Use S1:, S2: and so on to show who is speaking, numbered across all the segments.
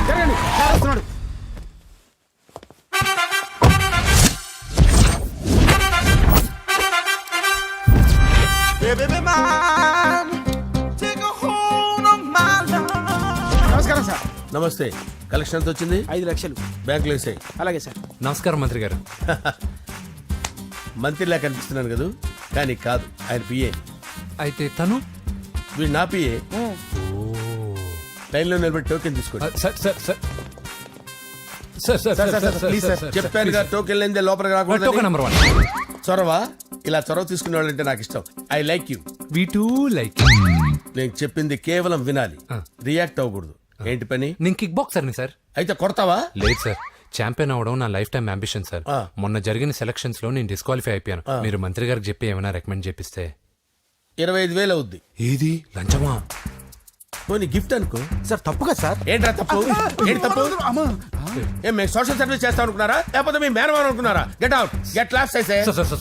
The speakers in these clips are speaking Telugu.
S1: జరగండి, సార్ వస్తున్నాడు. నమస్కారం సార్.
S2: నమస్తే. కలెక్షన్ ఎంత వచ్చింది?
S1: 5 లక్షలు.
S2: బ్యాంకులో వేసాయి.
S1: అలాగే సార్.
S3: నమస్కారం మంత్రి గారు.
S2: మంత్రిలా కనిపిస్తున్నాను కదా, కానీ కాదు, ఆయన పిఏ.
S3: అయితే తను
S2: వీడు నా పిఏ. లైన్లో నిలబెట్టి టోకెన్ తీసుకోండి.
S3: Sir sir sir
S1: please sir.
S2: చెప్పానుగా, టోకెన్ లేనిదే లోపలికి
S3: టోకెన్
S2: రాకూడదు.
S3: నెంబర్ 1.
S2: చొరవ, ఇలా చొరవ తీసుకునే వాళ్ళంటే నాకు ఇష్టం. I like you.
S3: We two like.
S2: నేను చెప్పింది కేవలం వినాలి, రియాక్ట్ అవ్వకూడదు. ఏంటి పని?
S3: నేను కిక్ బాక్సర్ని సార్.
S2: అయితే కొడతావా?
S3: లేదు సార్, ఛాంపియన్ అవడం నా లైఫ్ టైం అంబిషన్ సార్. మొన్న జరిగిన సెలక్షన్స్ లో నేను డిస్క్వాలిఫై అయిపోయాను. మీరు మంత్రి గారికి చెప్పి ఏమైనా రికమెండ్ చేపిస్తే.
S2: 25,000 అవుద్ది.
S3: ఏది లంచమా?
S2: పోనీ గిఫ్ట్ అనుకో.
S1: సార్ తప్పుగా సార్.
S2: ఏంట్రా తప్పు? ఏంటి తప్పు? ఏం మేము సోషల్ సర్వీస్ చేస్తాం అనుకున్నారా, లేకపోతే మీ మేనమాన్ అనుకున్నారా? Get out, get lost.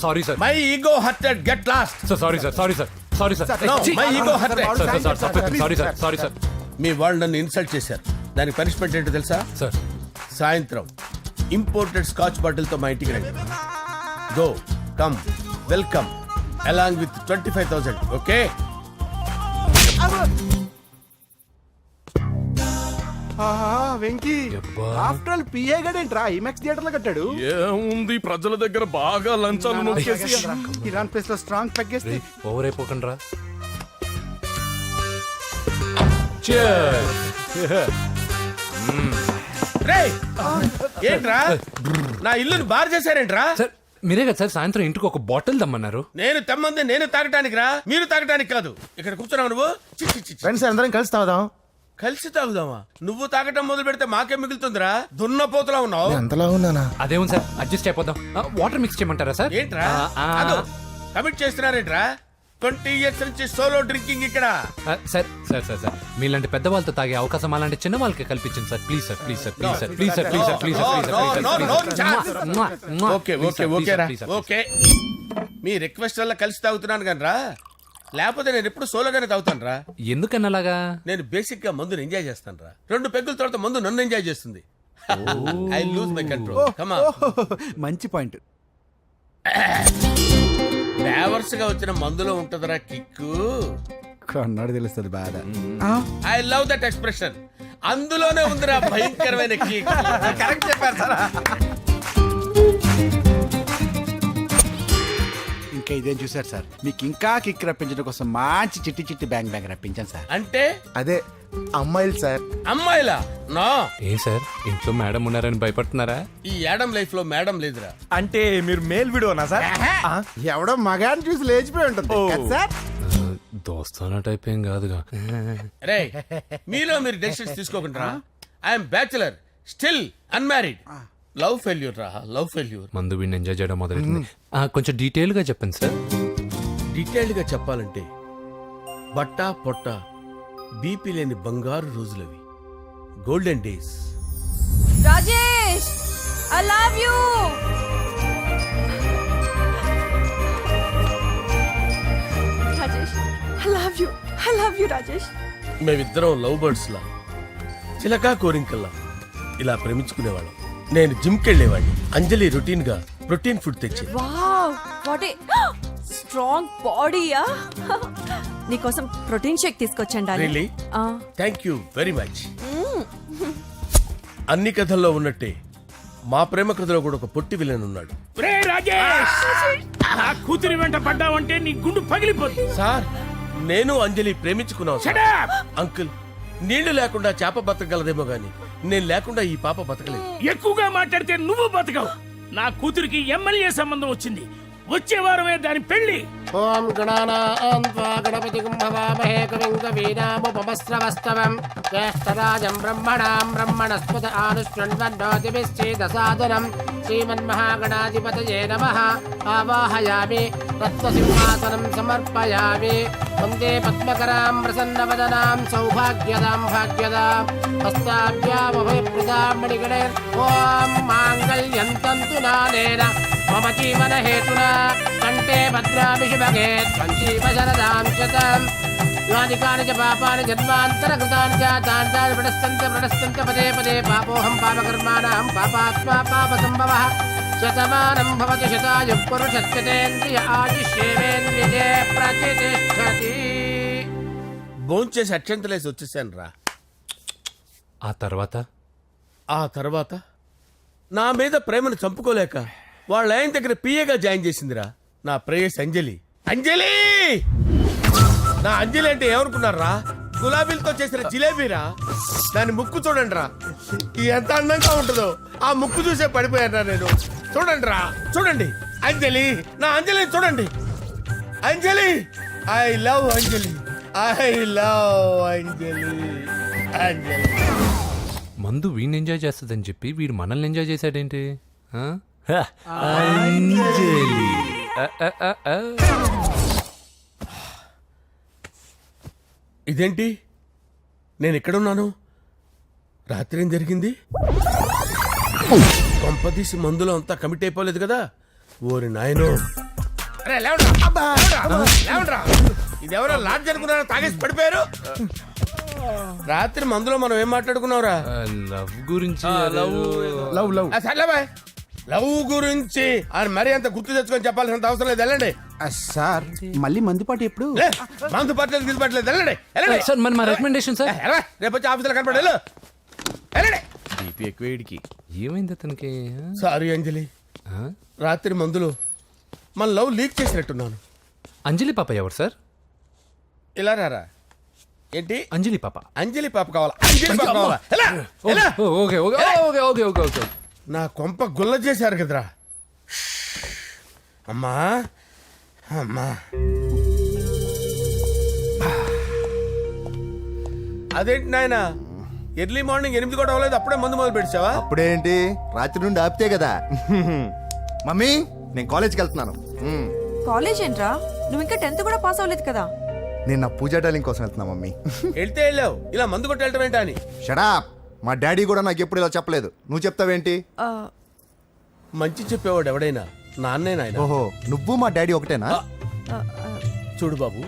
S3: Sorry sir.
S2: My ego hurted, get lost.
S3: Sorry sir, sorry sir, sorry sir.
S2: My ego hurted.
S3: Sorry sir, sorry sir.
S2: మీ వాళ్ళు నన్ను ఇన్సల్ట్ చేశారు. దానికి పనిష్మెంట్ ఏంటో తెలుసా?
S3: సార్,
S2: సాయంత్రం ఇంపోర్టెడ్ స్కాచ్ బాటిల్ తో మా ఇంటికి రండి. Go, come, welcome along with 25,000. Okay?
S1: Venky, after all PA గడేంట్రా ఇమెక్స్ థియేటర్ లో కట్టాడు.
S4: ఏముంది, ప్రజల దగ్గర బాగా లంచాలు నొక్కేసి
S1: ఇరాన్ ప్లేస్ లో స్ట్రాంగ్ తగ్గేస్తే
S3: ఓవర్ అయిపోకండి రా.
S2: రేయ్, ఏంట్రా నా ఇల్లుని బార్ చేశారేంట్రా?
S3: సార్ మీరే కదా సార్ సాయంత్రం ఇంటికి ఒక బాటిల్ దమ్మన్నారు.
S2: నేను తెమ్మంది నేను తాగటానికి రా, మీరు తాగటానికి కాదు. ఇక్కడ కూర్చున్నావు నువ్వు. చి, చి, చి, చి.
S1: ఫ్రెండ్స్ అందరం కలిసి తాగుదాం.
S2: కలిసి తాగుదామా? నువ్వు తాగటం మొదలు పెడితే మాకే మిగులుతుందిరా. దున్నపోతులా ఉన్నావు.
S1: ఎంతలా ఉన్నానా?
S3: అదేమో సార్, అడ్జస్ట్ అయిపోదాం. వాటర్ మిక్స్ చేయమంటారా సార్?
S2: ఏంట్రా కమిట్ చేస్తున్నారేంట్రా? 20 years నుంచి సోలో డ్రింకింగ్ ఇక్కడ.
S3: సార్ సార్ సార్ సార్ మీలాంటి పెద్ద వాళ్ళతో తాగే అవకాశం అలాంటి చిన్న వాళ్ళకి కల్పించండి sir. Please sir, please sir, please sir, please sir, please sir, please sir,
S2: okay okay okay రా, ఓకే. మీ రిక్వెస్ట్ వల్ల కలిసి తాగుతున్నాను కానీ రా, లేకపోతే నేను ఎప్పుడు సోలోగానే తాగుతాను రా.
S3: ఎందుకన్నా అలాగా? నేను
S2: బేసిక్ గా మందుని ఎంజాయ్ చేస్తాను రా. 2 పెగ్గుల తర్వాత మందు నన్ను ఎంజాయ్ చేస్తుంది. I lose my control. Come on.
S1: మంచి పాయింట్.
S2: ఫ్లేవర్స్ గా వచ్చిన మందులో ఉంటదరా కిక్కు.
S1: కన్నాడు తెలుస్తుంది బాధ.
S2: I love that expression. అందులోనే ఉందిరా భయంకరమైన కిక్.
S1: కరెక్ట్ చెప్పారు సార్. ఇంకా ఇదేం చూసారు సార్, మీకు ఇంకా కిక్ రప్పించడం కోసం మంచి చిట్టి చిట్టి బ్యాంగ్ బ్యాంగ్ రప్పించాను సార్.
S2: అంటే
S1: అదే అమ్మాయిలు సార్.
S2: అమ్మాయిలా? నా
S3: ఏం సార్ ఇంట్లో మేడం ఉన్నారని భయపడుతున్నారా?
S2: ఈ యాడమ్ లైఫ్ లో మేడం లేదురా.
S4: అంటే మీరు మేల్ వీడియోనా సార్?
S1: ఎవడో మగాన్ని చూసి లేచిపోయి ఉంటుంది కదా సార్.
S3: దోస్తానా టైప్ ఏం కాదుగా.
S2: రే, మీలో మీరు డెసిషన్స్ తీసుకోకుండా. I'm bachelor, still unmarried. Love failure రా, లవ్ ఫెయిల్యూర్.
S3: మందు వీడిని ఎంజాయ్ చేయడం మొదలైంది. కొంచెం డీటెయిల్ గా చెప్పండి సార్.
S2: డీటెయిల్డ్ గా చెప్పాలంటే బట్టా పొట్ట బీపీ లేని బంగారు రోజులవి, golden days.
S5: Rajesh, I love you. Rajesh, I love you. I love you Rajesh.
S2: మేమిద్దరం లవ్ బర్డ్స్ లా, చిలకా కోరింకల్లా ఇలా ప్రేమించుకునేవాళ్ళం. నేను జిమ్కి వెళ్ళేవాడిని. అంజలి రొటీన్ గా ప్రోటీన్ ఫుడ్ తెచ్చి.
S5: వావ్, వాట్ ఏ స్ట్రాంగ్ బాడీయా. నీకోసం ప్రోటీన్ షేక్ తీసుకొచ్చండి.
S2: Really? Thank you very much. అన్ని కథల్లో ఉన్నట్టే మా ప్రేమ కథలో కూడా ఒక పొట్టి విలన్ ఉన్నాడు.
S4: కూతురి వెంట పడ్డావంటే నీ గుండు పగిలిపోతుంది.
S2: సార్, నేను అంజలి ప్రేమించుకున్నాను. అంకుల్, నీళ్లు లేకుండా చేప బతకగలదేమో గాని నేను లేకుండా ఈ పాప బతకలేదు.
S4: ఎక్కువగా మాట్లాడితే నువ్వు బతకవు. నా కూతురికి ఎమ్మెల్యే సంబంధం వచ్చింది. వచ్చే వారమే దాని పెళ్లి.
S6: ఓం గణపతి కుంభవామహే కవిం కవీనాముపమస్రవస్తవం జ్యేష్ఠరాజం బ్రహ్మణాం బ్రహ్మణస్పద ఆనుష్ణ్వన్నోతిభిశ్చేదసాదనం శ్రీమన్మహాగణాధిపతయే నమః. ఆవాహయామి తత్వసింహాసనం సమర్పయామి. వందే పద్మకరాం ప్రసన్నవదనాం సౌభాగ్యదాం భాగ్యదాం హస్తాభ్యామభయప్రదాం మణిగణే. ఓం మాంగళ్యం తంతు నానేన మమ జీవన హేతునా కంటే భద్రామి శుభగే త్వం జీవ శరదాం శతం. యాని కాని చ పాపాని జన్మాంతరకృతాని చ తాని తాని ప్రణశ్యంత పదే పదే పాపోహం పాపకర్మాణం పాపాత్మా పాపసంభవః శతమానం భవతి శతాయు పురుషస్యతేంద్రియ ఆయుష్యేవేంద్రియే ప్రతిష్టతి.
S2: భోంచేసి అక్షంతలేసి వచ్చేసాను రా.
S3: ఆ
S2: తర్వాత నా మీద ప్రేమను చంపుకోలేక వాళ్ళ ఆయన దగ్గర పిఏగా జాయిన్ చేసిందిరా నా ప్రేయస్ అంజలి. అంజలి నా అంజలి అంటే ఏమనుకున్నారా? గులాబీలతో చేసిన జిలేబీరా. దాని ముక్కు చూడండి రా, ఎంత అందంగా ఉంటుందో. ఆ ముక్కు చూసే పడిపోయారా నేను. చూడండి రా, చూడండి అంజలి, నా అంజలిని చూడండి. Anjali, I love Anjali, I love Anjali. Anjali
S3: మందు వీడిని ఎంజాయ్ చేస్తుందని చెప్పి వీడు మనల్ని ఎంజాయ్ చేశాడేంటి? ఆ?
S2: ఇదేంటి, నేను ఎక్కడున్నాను? రాత్రి ఏం జరిగింది? కొంపదీసి మందులో అంతా కమిట్ అయిపోలేదు కదా? ఓరి నాయనో, ఇదెవరో లాడ్జ్ అనుకున్నారా? తాగేసి పడిపోయారు. రాత్రి మందులో మనం ఏం మాట్లాడుకున్నావురా?
S3: లవ్ గురించి.
S2: సర్లేబాయ్, లవ్ గురించి అని మరీ అంత గుర్తు తెచ్చుకొని చెప్పాల్సినంత అవసరం లేదు. వెళ్ళండి
S1: సార్ మళ్ళీ మందుపాటి ఎప్పుడు?
S2: మందు పట్టలేదు గిల్లు పట్టలేదు. వెళ్ళండి వెళ్ళండి.
S3: సార్ మరి మా రికమెండేషన్ సార్.
S2: రేపు వచ్చి ఆఫీసులో కనపడి వెళ్ళు. వెళ్ళండి. బీపీ ఎక్కువ వీడికి.
S3: ఏమైంది అతనికి?
S2: సారీ అంజలి, రాత్రి మందులో మన లవ్ లీక్ చేసినట్టున్నాను.
S3: అంజలి పాప ఎవరు సార్?
S2: ఇలా రారా. ఏంటి
S3: అంజలి పాప?
S2: అంజలి పాప కావాలా? అంజలి పాప కావాలా? ఎలా? ఎలా?
S3: Okay okay okay okay okay okay.
S2: నా కొంప గుల్ల చేశారు కదరా. అమ్మా అమ్మా, అదేంటి నాయన, ఎర్లీ మార్నింగ్ 8 కూడా అవ్వలేదు, అప్పుడే మందు మొదలు పెడిచావా?
S7: అప్పుడేంటి, రాత్రి నుండి ఆపితే కదా. మమ్మీ, నేను కాలేజ్కి వెళ్తున్నాను.
S5: కాలేజ్ ఏంట్రా? నువ్వు ఇంకా 10th కూడా పాస్ అవ్వలేదు కదా.
S7: నేను నా పూజా డాలింగ్ కోసం వెళ్తున్నా మమ్మీ.
S2: వెళ్తే వెళ్ళావు, ఇలా మందు కొట్టి వెళ్ళటం ఏంటా అని.
S7: షడాప్, మా డాడీ కూడా నాకు ఎప్పుడు ఇలా చెప్పలేదు. నువ్వు చెప్తావేంటి?
S2: మంచి చెప్పేవాడు ఎవడైనా నాన్నే నాయన.
S7: ఓహో, నువ్వు మా డాడీ ఒకటేనా?
S2: చూడు బాబు,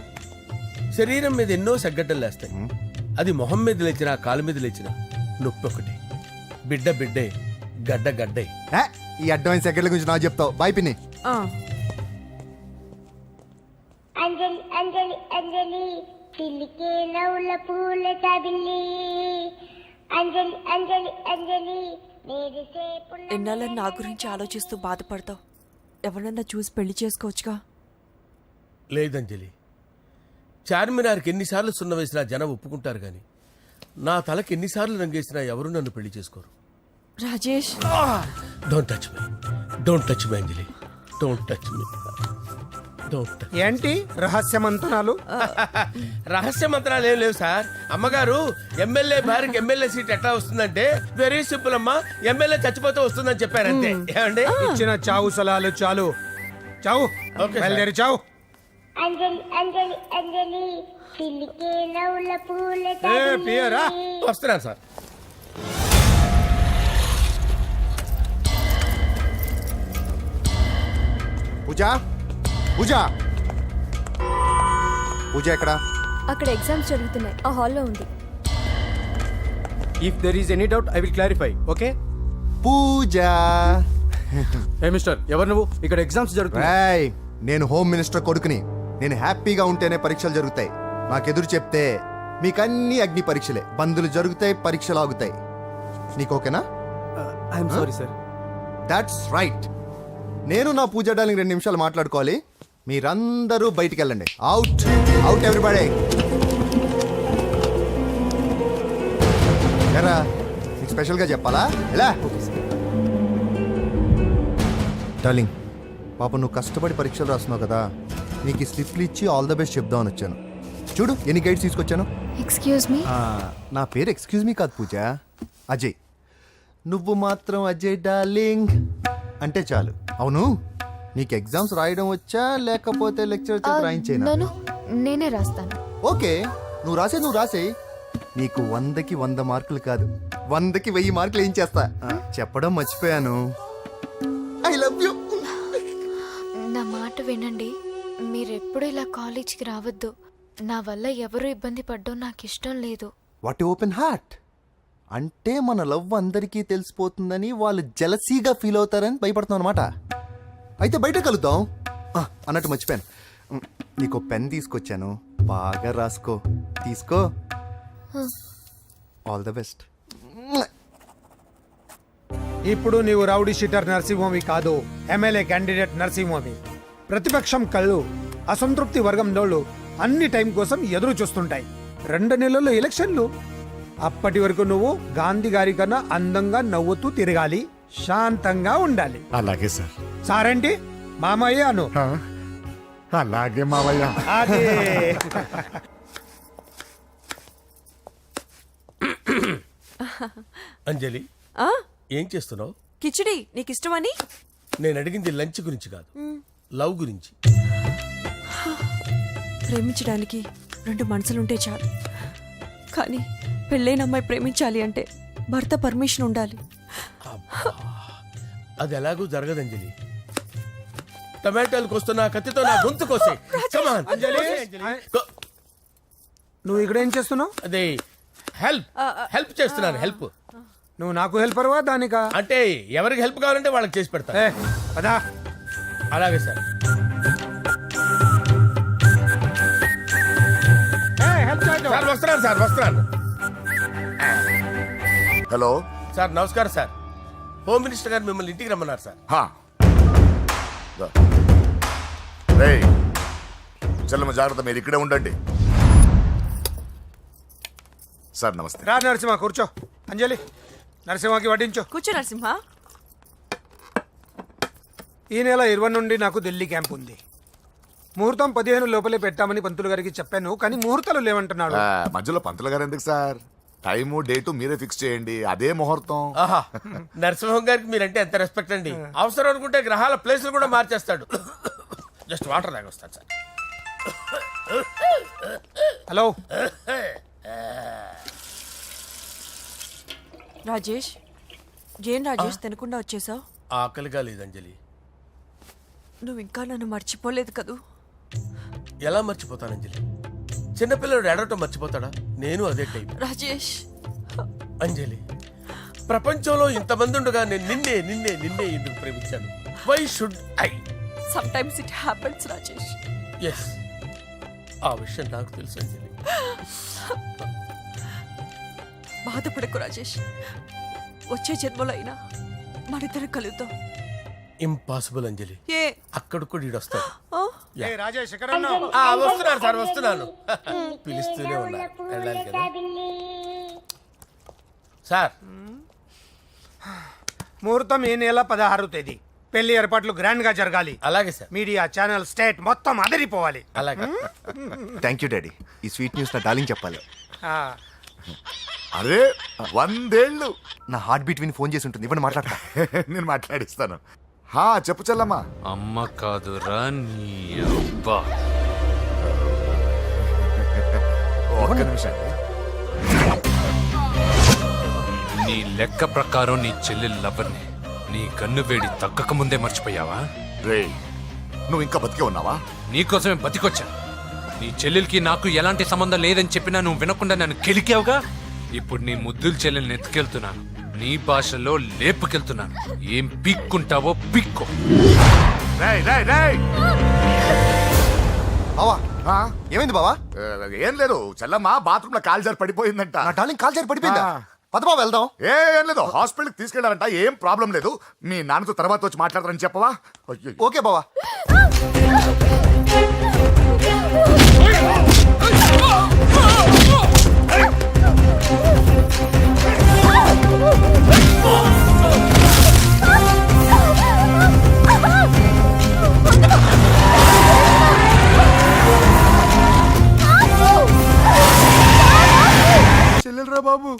S2: శరీరం మీద ఎన్నో సగ్గడ్డలు లేస్తాయి. అది మొహం మీద లేచినా కాలు మీద లేచినా నొప్పి ఒకటి. బిడ్డ బిడ్డే, గడ్డ గడ్డే.
S7: ఈ అడ్వాన్స్ సెకండ్ల గురించి నాకు చెప్తావు. బాయ్ పిన్ని.
S8: అంజలి అంజలి అంజలి పిల్లికే నవ్వుల పూల తబిల్లి అంజలి అంజలి అంజలి
S5: ఎన్నాళ్ళ నా గురించి ఆలోచిస్తూ బాధపడతావు. ఎవరన్నా చూసి పెళ్లి చేసుకోవచ్చుగా.
S2: లేదంజలి, చార్మినార్కి ఎన్నిసార్లు సున్న వేసినా జనం ఒప్పుకుంటారు గాని నా తలకి ఎన్నిసార్లు రంగేసినా ఎవరు నన్ను పెళ్లి చేసుకోరు.
S5: Rajesh,
S2: don't touch me, don't touch me Anjali, don't touch me, don't touch.
S9: ఏంటి రహస్య మంత్రాలు?
S2: రహస్య మంత్రాలు ఏం లేవు సార్. అమ్మగారు ఎమ్మెల్యే భార్యకి ఎమ్మెల్యే సీట్ ఎట్లా వస్తుందంటే వెరీ సింపుల్ అమ్మా, ఎమ్మెల్యే చచ్చిపోతే వస్తుందని చెప్పారు అంతే. ఏమండి,
S9: ఇచ్చిన చావు సలాలు చాలు. చావు, బయలుదేరి చావు.
S8: అంజలి అంజలి అంజలి పిల్లికే నవ్వుల పూల
S9: పియరా
S2: వస్తున్నాను సార్.
S7: పూజ, పూజ, పూజ ఎక్కడ?
S10: అక్కడ ఎగ్జామ్స్ జరుగుతున్నాయి, ఆ హాల్లో ఉంది.
S9: If there is any doubt I will clarify. Okay
S7: Pooja.
S9: ఏ మిస్టర్, ఎవరు నువ్వు? ఇక్కడ ఎగ్జామ్స్ జరుగుతున్నాయి.
S7: నేను హోమ్ మినిస్టర్ కొడుకుని. నేను హ్యాపీగా ఉంటేనే పరీక్షలు జరుగుతాయి. నాకెదురు చెప్తే మీకన్నీ అగ్ని పరీక్షలే. బందులు జరుగుతాయి, పరీక్షలు ఆగుతాయి. నీకు ఓకేనా?
S9: I'm sorry sir.
S7: That's right. నేను నా పూజ డార్లింగ్ 2 నిమిషాలు మాట్లాడుకోవాలి. మీరందరూ బయటికి వెళ్ళండి. Out, out everybody. ఎరా, నీకు స్పెషల్గా చెప్పాలా? ఎలా డార్లింగ్, పాప నువ్వు కష్టపడి పరీక్షలు రాస్తున్నావు కదా, నీకు ఈ స్లిప్లు ఇచ్చి ఆల్ ద బెస్ట్ చెప్దామని వచ్చాను. చూడు ఎన్ని గైడ్స్ తీసుకొచ్చాను.
S10: Excuse me.
S7: నా పేరు ఎక్స్క్యూజ్ మీ కాదు పూజ, అజయ్. నువ్వు మాత్రం అజయ్ డార్లింగ్ అంటే చాలు. అవును, నీకు ఎగ్జామ్స్ రాయడం వచ్చా లేకపోతే లెక్చర్ రాయించేనా?
S10: నేనే రాస్తాను.
S7: ఓకే, నువ్వు రాసే. నీకు 100కి 100 మార్కులు కాదు, 100కి 1000 మార్కులు ఏం చేస్తా. చెప్పడం మర్చిపోయాను, ఐ లవ్ యూ.
S10: నా మాట వినండి, మీరెప్పుడు ఇలా కాలేజ్కి రావద్దు. నా వల్ల ఎవరు ఇబ్బంది పడ్డం నాకు ఇష్టం లేదు.
S7: వాట్ ఓపెన్ హార్ట్ అంటే మన లవ్ అందరికీ తెలిసిపోతుందని వాళ్ళు జలసీగా ఫీల్ అవుతారని భయపడుతున్నాం అనమాట. అయితే బయట కలుద్దాం. అన్నట్టు మర్చిపోయాను, నీకు పెన్ తీసుకొచ్చాను, బాగా రాసుకో. తీసుకో. All the best.
S11: ఇప్పుడు నీవు రౌడీ షీటర్ నరసింహమి కాదు, ఎమ్మెల్యే క్యాండిడేట్ నరసింహమి. ప్రతిపక్షం కళ్ళు అసంతృప్తి వర్గంలోళ్ళు అన్ని టైం కోసం ఎదురు చూస్తుంటాయి. 2 నెలల్లో ఎలక్షన్లు. అప్పటి వరకు నువ్వు గాంధీ గారి కన్నా అందంగా నవ్వుతూ తిరగాలి, శాంతంగా ఉండాలి.
S1: అలాగే సార్.
S11: సారేంటి మామయ్య అను.
S1: అలాగే మావయ్య.
S11: అదే.
S2: అంజలి, ఏం చేస్తున్నావు?
S5: కిచిడి నీకు ఇష్టమని.
S2: నేను అడిగింది లంచ్ గురించి కాదు, లవ్ గురించి.
S5: ప్రేమించడానికి 2 మనసులుంటే చాలు, కానీ పెళ్ళైన అమ్మాయి ప్రేమించాలి అంటే భర్త పర్మిషన్ ఉండాలి.
S2: అది ఎలాగూ జరగదు అంజలి. టమాటాలు కోస్తున్నా కత్తితో నా గొంతు కోసే. Come on. Go.
S11: నువ్వు ఇక్కడ ఏం చేస్తున్నావు?
S2: అదే హెల్ప్ చేస్తున్నాను. హెల్ప్
S11: నువ్వు నాకు హెల్పర్వా దానికా?
S2: అంటే ఎవరికి హెల్ప్ కావాలంటే వాళ్ళకి చేసి పెడతా.
S11: పదా.
S2: అలాగే సార్. సార్ వస్తున్నాను, సార్ వస్తున్నాను.
S12: హలో
S2: సార్ నమస్కారం సార్. హోమ్ మినిస్టర్ గారు మిమ్మల్ని ఇంటికి రమ్మన్నారు సార్.
S12: చెల్లమ్మ జాగ్రత్త, మీరు ఇక్కడే ఉండండి. సార్ నమస్తే.
S11: రా నరసింహ, కూర్చో. అంజలి, నరసింహకి వడ్డించు.
S5: కూర్చో నరసింహ.
S11: ఈ నెల 20 నుండి నాకు ఢిల్లీ క్యాంప్ ఉంది. ముహూర్తం 15 లోపలే పెట్టామని పంతులు గారికి చెప్పాను, కానీ ముహూర్తాలు లేవంటున్నాడు.
S12: మధ్యలో పంతులు గారు ఎందుకు సార్? టైము డేటు మీరే ఫిక్స్ చేయండి, అదే ముహూర్తం.
S2: ఆహా, నరసింహం గారికి మీరంటే ఎంత రెస్పెక్ట్ అండి. అవసరం అనుకుంటే గ్రహాల ప్లేసులు కూడా మార్చేస్తాడు. జస్ట్ వాటర్ తాగొస్తాడు సార్.
S11: హలో
S5: రాజేష్, ఏం రాజేష్ తినకుండా వచ్చేసావు?
S2: ఆకలిగా లేదు అంజలి.
S5: నువ్వు ఇంకా నన్ను మర్చిపోలేదు కదూ?
S2: ఎలా మర్చిపోతాను అంజలి? చిన్నపిల్లడు ఏడవటం మర్చిపోతాడా? నేను అదే టైప్.
S5: రాజేష్,
S2: అంజలి, ప్రపంచంలో ఇంతమంది ఉండగా నేను నిన్నే నిన్నే నిన్నే ఎందుకు ప్రేమించాను? Why should I?
S5: Sometimes it happens Rajesh.
S2: Yes, ఆ విషయం నాకు తెలుసు అంజలి.
S5: బాధపడకు రాజేష్, వచ్చే జన్మలో అయినా మనిద్దరం కలుద్దాం.
S2: ఇంపాసిబుల్ అంజలి.
S5: ఏ
S2: అక్కడ కూడా ఈడొస్తాడు.
S11: రాజేష్ ఎక్కడ ఉన్నావు?
S2: వస్తున్నాను సార్, వస్తున్నాను. పిలుస్తూనే ఉన్నారు, వెళ్ళాలి కదా సార్.
S11: ముహూర్తం ఈ నెల 16వ తేదీ. పెళ్లి ఏర్పాట్లు గ్రాండ్ గా జరగాలి.
S2: అలాగే సార్.
S11: మీడియా ఛానల్ స్టేట్ మొత్తం అదిరిపోవాలి.
S2: అలాగే.
S7: Thank you daddy. ఈ స్వీట్ న్యూస్ నా డార్లింగ్ చెప్పాలి.
S12: అరే 100 ఏళ్ళు.
S7: నా హార్ట్ బీట్ విని ఫోన్ చేసి ఉంటుంది, ఇవ్వండి మాట్లాడతా.
S12: నేను మాట్లాడిస్తాను. చెప్పు చెల్లమ్మా.
S3: అమ్మ కాదురా నీ అబ్బా.
S12: ఒక్క నిమిషం.
S3: నీ లెక్క ప్రకారం నీ చెల్లెలు లవర్ని నీ కన్ను వేడి తగ్గక ముందే మర్చిపోయావా?
S12: రే, నువ్వు ఇంకా బతికే ఉన్నావా?
S3: నీకోసమే బతికొచ్చా. నీ చెల్లెలకి నాకు ఎలాంటి సంబంధం లేదని చెప్పినా నువ్వు వినకుండా నన్ను కెలికావుగా. ఇప్పుడు నీ ముద్దుల చెల్లెల్ని ఎత్తుకెళ్తున్నాను, నీ భాషలో లేపుకెళ్తున్నాను. ఏం పీక్కుంటావో పీక్కో.
S7: బావా, ఏమైంది బావా?
S12: ఏం లేదు, చెల్లమ్మ బాత్రూమ్ లో కాలు జారి పడిపోయిందంట.
S7: నా డార్లింగ్ కాల్ చేరి పడిపోయిందా? పద బావ వెళ్దాం.
S12: ఏం లేదు, హాస్పిటల్కి తీసుకెళ్ళారంట. ఏం ప్రాబ్లం లేదు. మీ నాన్నతో తర్వాత వచ్చి మాట్లాడతారని చెప్పవా?
S7: ఓకే బావా.
S1: చెల్లెలరా బాబు,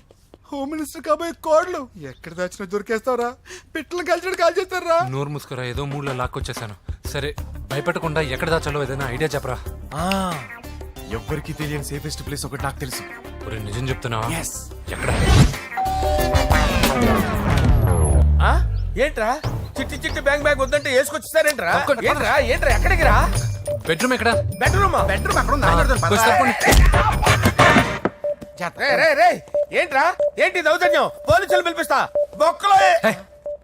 S1: హోమ్ మినిస్టర్ కాబోయే కోడలు ఎక్కడ దాచినా దొరికేస్తావరా? పిట్టలు కలిసి కాల్ చేస్తారా?
S3: నోరు ముసుకురా, ఏదో మూడ్లో లాక్కొచ్చేసాను. సరే, భయపెట్టకుండా ఎక్కడ దాచాలో ఏదైనా ఐడియా చెప్పరా.
S1: ఎవ్వరికి తెలియని సేఫెస్ట్ ప్లేస్ ఒకటి నాకు తెలుసు.
S3: ఒరే, నిజం చెప్తున్నావా? ఎక్కడ?
S2: ఏంట్రా చిట్టి చిట్టి బ్యాంగ్ బ్యాంగ్ వద్దంటే వేసుకొచ్చేసారేంట్రా? ఏంట్రా ఏంట్రా ఎక్కడికి రా?
S3: బెడ్రూమ్ ఎక్కడ
S2: బెడ్రూమ్
S1: బెడ్రూమ్ అక్కడ ఉంది, ఆయన అడుగుతాను, పద.
S3: కొంచెం తప్పండి.
S2: రే ఏంట్రా ఏంటి దౌర్జన్యం పోలీసులు పిలిపిస్తా బొక్కలో
S3: హే,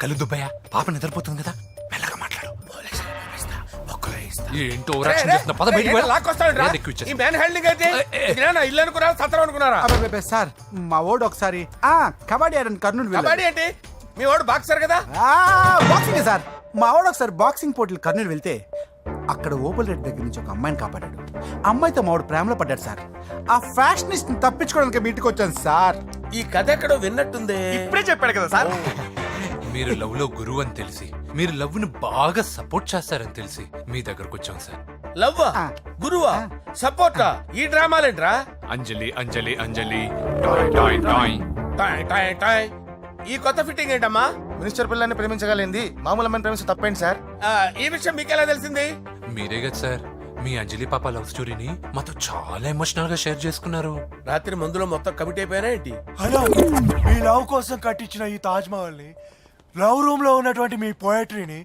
S3: కళ్ళు దుబ్బయ్యా పాప నిద్రపోతుంది కదా మెల్లగా మాట్లాడు. ఏంటో ఓవరాక్షన్ చేస్తున్నా. పద బయటికి వెళ్ళు.
S2: లాక్కొస్తాడు
S3: ఏది ఎక్కువ ఇచ్చేస్తా.
S2: ఈ మ్యాన్ హ్యాండింగ్ అయితే ఇదేనా ఇల్లు అనుకున్నారా సత్రం అనుకున్నారా
S1: అబ్బబ్బబ్బే, సార్ మా ఓడు ఒకసారి కబడ్డీ ఆడని కర్నూలు
S2: కబడ్డీ ఏంటి మీ వాడు బాక్సర్ కదా
S1: బాక్సింగ్ సార్. మా ఓడు ఒకసారి బాక్సింగ్ పోటీలు కర్నూలు వెళ్తే అక్కడ ఓపెల్ రెడ్డి దగ్గర నుంచి ఒక అమ్మాయిని కాపాడాడు. అమ్మాయితో మా ఓడు ప్రేమలో పడ్డాడు సార్. ఆ ఫ్యాషనిస్ట్ తప్పించుకోవడానికి మీటికి వచ్చాను సార్.
S2: ఈ కథ ఎక్కడో విన్నట్టుంది
S1: ఇప్పుడే చెప్పాడు కదా సార్.
S3: మీరు లవ్ లో గురువు అని తెలిసి మీరు లవ్ ను బాగా సపోర్ట్ చేస్తారని తెలిసి మీ దగ్గరకు వచ్చాం సార్.
S2: లవ్వా గురువా సపోర్టా ఈ డ్రామాలేంట్రా
S3: అంజలి అంజలి అంజలి టాయ్ టాయ్ టాయ్.
S2: టాయ్ టాయ్ టాయ్ ఈ కొత్త ఫిట్టింగ్ ఏంటమ్మా
S7: మినిస్టర్ పిల్లని ప్రేమించగలిగింది మామూలు అమ్మని ప్రేమించి తప్పేంటి సార్?
S2: ఈ విషయం మీకెలా తెలిసింది
S3: మీరే కదా సార్ మీ అంజలి పాప లవ్ స్టోరీని మాతో చాలా ఎమోషనల్ గా షేర్ చేసుకున్నారు.
S2: రాత్రి మందులో మొత్తం కమిటీ అయిపోయినా ఏంటి
S9: హలో, మీ లవ్ కోసం కట్టించిన ఈ తాజ్ మహల్ ని, లవ్ రూమ్ లో ఉన్నటువంటి మీ పోయట్రీని